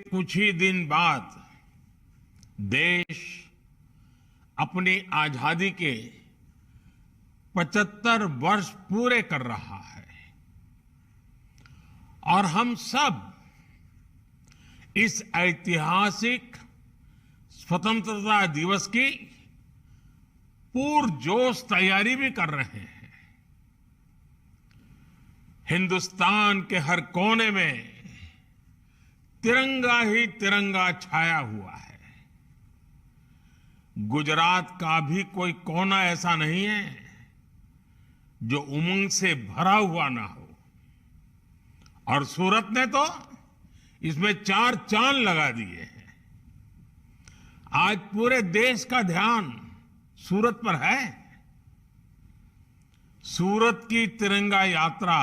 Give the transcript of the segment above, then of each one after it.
कुछ ही दिन बाद देश अपनी आजादी के 75 वर्ष पूरे कर रहा है और हम सब इस ऐतिहासिक स्वतंत्रता दिवस की पुरजोश तैयारी भी कर रहे हैं। हिंदुस्तान के हर कोने में तिरंगा ही तिरंगा छाया हुआ है। गुजरात का भी कोई कोना ऐसा नहीं है जो उमंग से भरा हुआ ना हो, और सूरत ने तो इसमें 4 चांद लगा दिए हैं। आज पूरे देश का ध्यान सूरत पर है। सूरत की तिरंगा यात्रा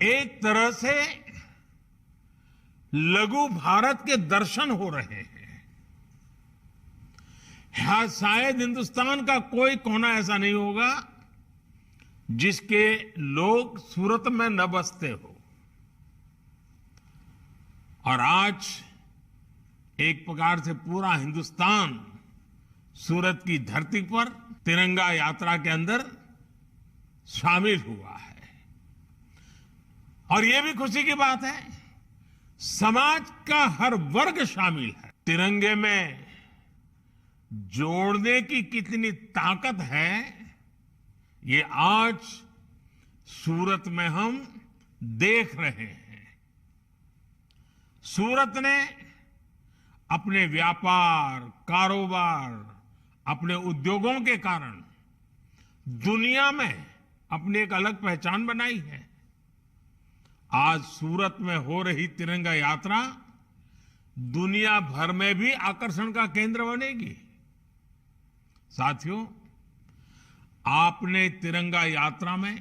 एक तरह से लघु भारत के दर्शन हो रहे हैं। यहां शायद हिंदुस्तान का कोई कोना ऐसा नहीं होगा जिसके लोग सूरत में न बसते हो। और आज एक प्रकार से पूरा हिंदुस्तान सूरत की धरती पर तिरंगा यात्रा के अंदर शामिल हुआ है। और यह भी खुशी की बात है, समाज का हर वर्ग शामिल है। तिरंगे में जोड़ने की कितनी ताकत है, ये आज सूरत में हम देख रहे हैं। सूरत ने अपने व्यापार, कारोबार, अपने उद्योगों के कारण दुनिया में अपनी एक अलग पहचान बनाई है। आज सूरत में हो रही तिरंगा यात्रा दुनिया भर में भी आकर्षण का केंद्र बनेगी। साथियों, आपने तिरंगा यात्रा में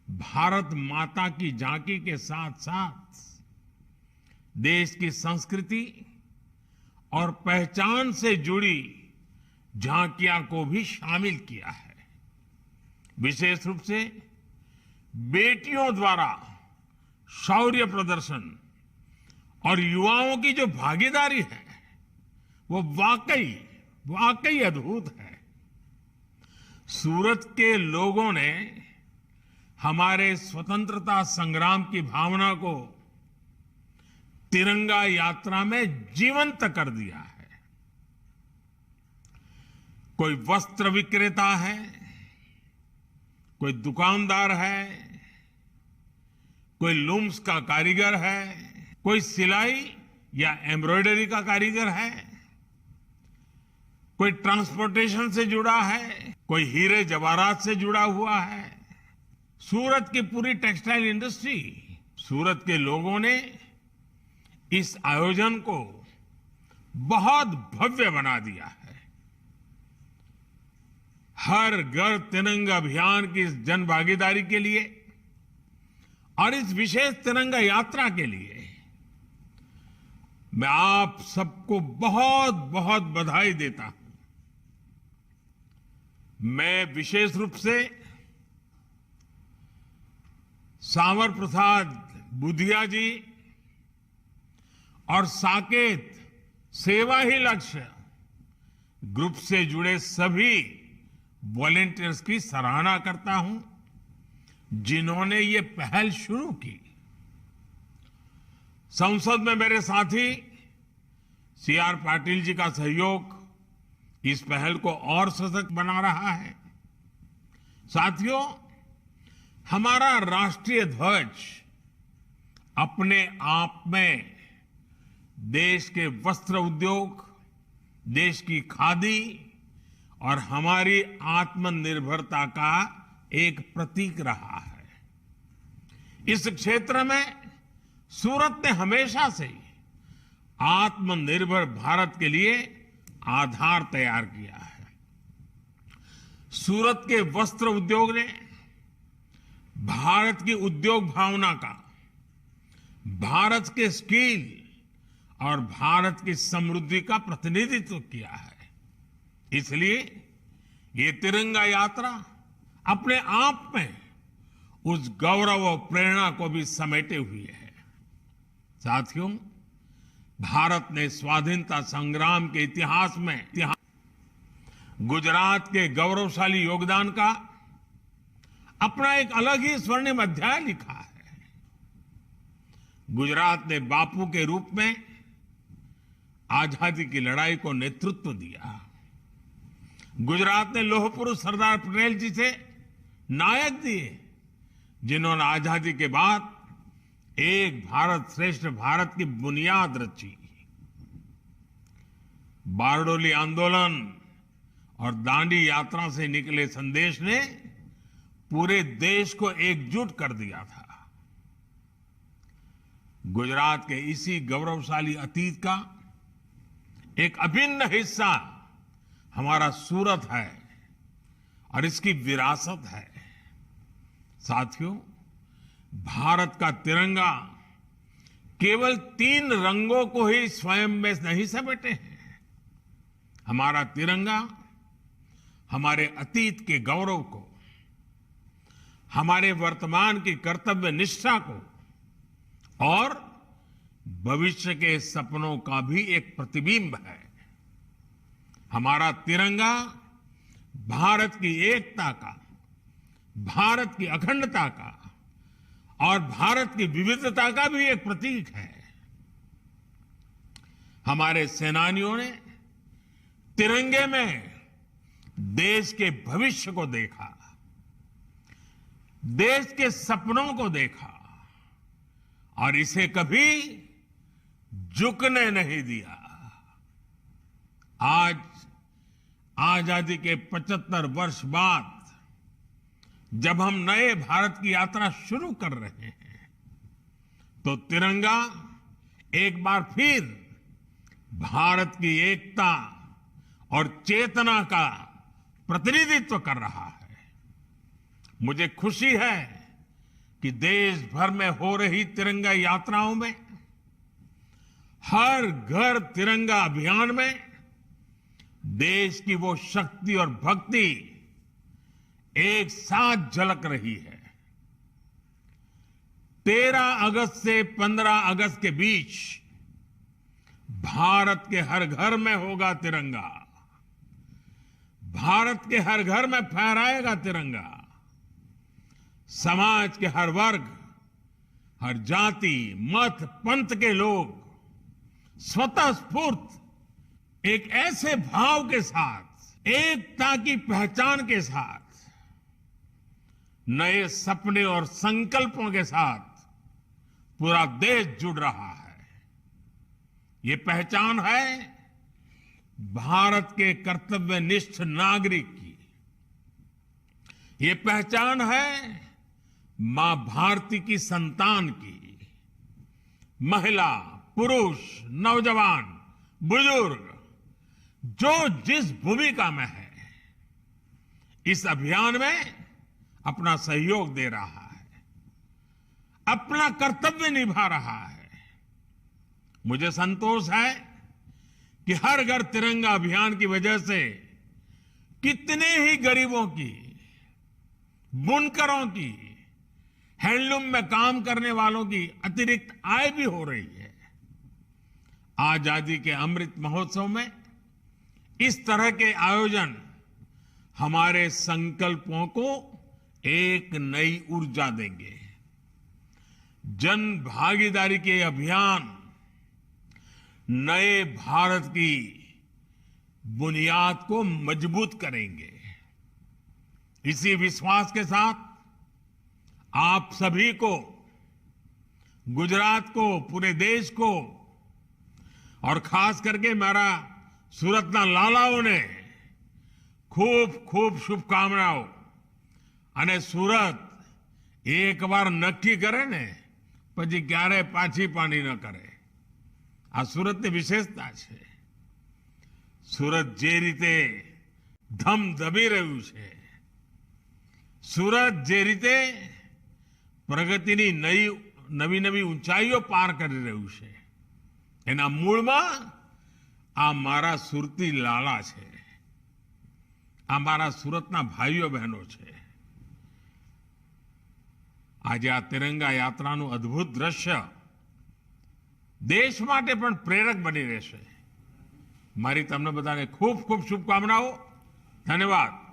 भारत माता की झांकी के साथ साथ देश की संस्कृति और पहचान से जुड़ी झांकियां को भी शामिल किया है। विशेष रूप से बेटियों द्वारा शौर्य प्रदर्शन और युवाओं की जो भागीदारी है वो वाकई अद्भुत है। सूरत के लोगों ने हमारे स्वतंत्रता संग्राम की भावना को तिरंगा यात्रा में जीवंत कर दिया है। कोई वस्त्र विक्रेता है, कोई दुकानदार है, कोई लूम्स का कारीगर है, कोई सिलाई या एम्ब्रॉयडरी का कारीगर है, कोई ट्रांसपोर्टेशन से जुड़ा है, कोई हीरे जवाहरात से जुड़ा हुआ है। सूरत की पूरी टेक्सटाइल इंडस्ट्री, सूरत के लोगों ने इस आयोजन को बहुत भव्य बना दिया है। हर घर तिरंगा अभियान की इस जन भागीदारी के लिए और इस विशेष तिरंगा यात्रा के लिए मैं आप सबको बहुत बहुत बधाई देता हूं। मैं विशेष रूप से सांवर प्रसाद बुधिया जी और साकेत सेवा ही लक्ष्य ग्रुप से जुड़े सभी वॉलेंटियर्स की सराहना करता हूं, जिन्होंने ये पहल शुरू की। संसद में मेरे साथी सीआर पाटिल जी का सहयोग इस पहल को और सशक्त बना रहा है। साथियों, हमारा राष्ट्रीय ध्वज अपने आप में देश के वस्त्र उद्योग, देश की खादी और हमारी आत्मनिर्भरता का एक प्रतीक रहा है। इस क्षेत्र में सूरत ने हमेशा से आत्मनिर्भर भारत के लिए आधार तैयार किया है। सूरत के वस्त्र उद्योग ने भारत की उद्योग भावना का, भारत के स्किल और भारत की समृद्धि का प्रतिनिधित्व किया है। इसलिए ये तिरंगा यात्रा अपने आप में उस गौरव और प्रेरणा को भी समेटे हुए है। साथियों, भारत ने स्वाधीनता संग्राम के इतिहास में गुजरात के गौरवशाली योगदान का अपना एक अलग ही स्वर्णिम अध्याय लिखा है। गुजरात ने बापू के रूप में आजादी की लड़ाई को नेतृत्व दिया। गुजरात ने लौह पुरुष सरदार पटेल जी से नायक दिए, जिन्होंने आजादी के बाद एक भारत श्रेष्ठ भारत की बुनियाद रची। बारडोली आंदोलन और दांडी यात्रा से निकले संदेश ने पूरे देश को एकजुट कर दिया था। गुजरात के इसी गौरवशाली अतीत का एक अभिन्न हिस्सा हमारा सूरत है और इसकी विरासत है। साथियों, भारत का तिरंगा केवल 3 रंगों को ही स्वयं में नहीं समेटे हैं। हमारा तिरंगा हमारे अतीत के गौरव को, हमारे वर्तमान की कर्तव्य निष्ठा को और भविष्य के सपनों का भी एक प्रतिबिंब है। हमारा तिरंगा भारत की एकता का, भारत की अखंडता का और भारत की विविधता का भी एक प्रतीक है। हमारे सेनानियों ने तिरंगे में देश के भविष्य को देखा, देश के सपनों को देखा और इसे कभी झुकने नहीं दिया। आज आजादी के 75 वर्ष बाद जब हम नए भारत की यात्रा शुरू कर रहे हैं, तो तिरंगा एक बार फिर भारत की एकता और चेतना का प्रतिनिधित्व कर रहा है। मुझे खुशी है कि देश भर में हो रही तिरंगा यात्राओं में, हर घर तिरंगा अभियान में देश की वो शक्ति और भक्ति एक साथ झलक रही है। 13 अगस्त से 15 अगस्त के बीच भारत के हर घर में होगा तिरंगा, भारत के हर घर में फहराएगा तिरंगा। समाज के हर वर्ग, हर जाति, मत, पंथ के लोग स्वतः स्फूर्त एक ऐसे भाव के साथ, एकता की पहचान के साथ, नए सपने और संकल्पों के साथ पूरा देश जुड़ रहा है। ये पहचान है भारत के कर्तव्यनिष्ठ नागरिक की। ये पहचान है मां भारती की संतान की। महिला, पुरुष, नौजवान, बुजुर्ग जो जिस भूमिका में है, इस अभियान में अपना सहयोग दे रहा है, अपना कर्तव्य निभा रहा है। मुझे संतोष है कि हर घर तिरंगा अभियान की वजह से कितने ही गरीबों की, बुनकरों की, हैंडलूम में काम करने वालों की अतिरिक्त आय भी हो रही है। आजादी के अमृत महोत्सव में इस तरह के आयोजन हमारे संकल्पों को एक नई ऊर्जा देंगे। जन भागीदारी के अभियान नए भारत की बुनियाद को मजबूत करेंगे। इसी विश्वास के साथ आप सभी को, गुजरात को, पूरे देश को और खास करके मेरा सूरतना लालाओने खूब खूब शुभकामनाओं। અને સુરત એકવાર નક્કી કરે ને પછી ક્યારે પાછી પાણી ન કરે, આ સુરતની વિશેષતા છે। સુરત જે રીતે ધમધમી રહ્યું છે, સુરત જે રીતે પ્રગતિની નવી નવી ઊંચાઈઓ પાર કરી રહ્યું છે, એના મૂળમાં આ મારા સુરતી લાલા છે, આ મારા સુરતના ભાઈઓ બહેનો છે। આજે આ તિરંગા યાત્રાનું અદ્ભુત દ્રશ્ય દેશ માટે પણ પ્રેરક બની રહેશે. મારી તમને બધાને ખૂબ ખૂબ શુભકામનાઓ. ધન્યવાદ.